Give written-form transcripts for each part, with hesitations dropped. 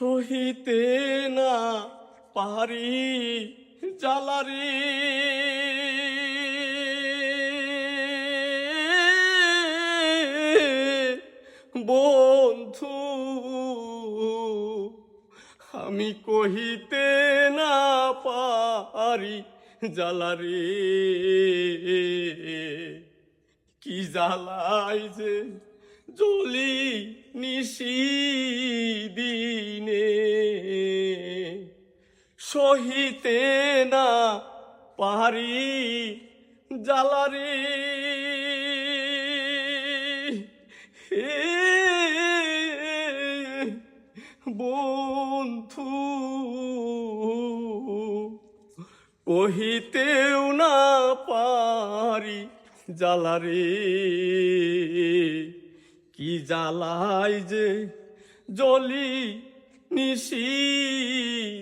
সহিতে না পারি জ্বালারি বন্ধু, আমি কহিতে না পারি জ্বালারি। কি জ্বালাই যে জ্বলি নিশি দিনে, সহিতে না পারি জ্বালারি। বন্ধু, কহিতেও না পারি জ্বালারি। কি জ্বালাই যে জ্বলি নিশি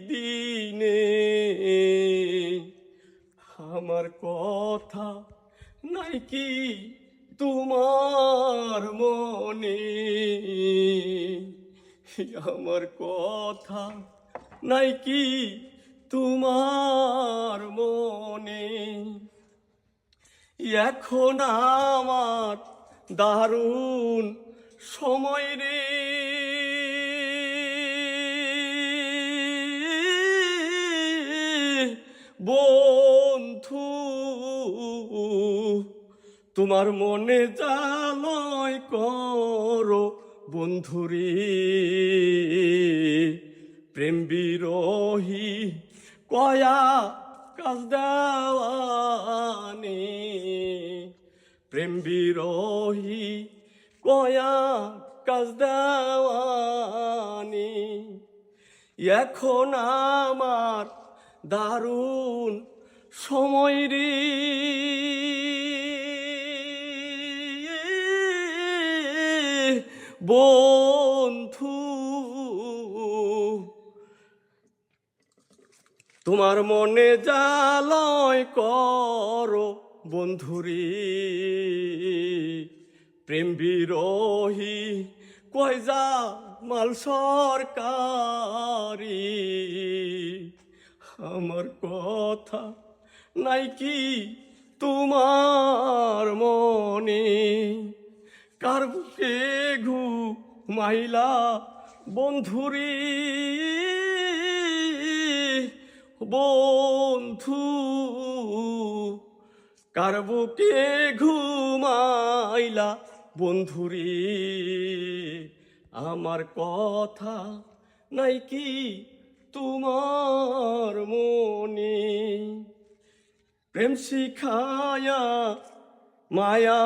দিনে, আমার কথা নাই কি তোমার মনে, আমার কথা নাই কি তোমার মনে। এখন আমার দারুণ সময় রে, বন্ধু, তোমার মনে জালয় করো বন্ধুরে। প্রেম বিরোহী কয়া কাজ দেওয়ানি, প্রেম বিরোহী কয়া কাজ দেওয়ানি। এখন আমার দারুণ সময় রে, বন্ধু, তোমার মনে জালয় করো বন্ধুরে। প্রেম বিরোহী কয় যা মাল সরকারি, আমার কথা নাই কি তোমার মনে। কার বুকে ঘুমাইলা বন্ধুরে, বন্ধু, কার বুকে ঘুমাইলা বন্ধুরে। আমার কথা নাই কি তোমার মনে। প্রেম শিখায়া মায়া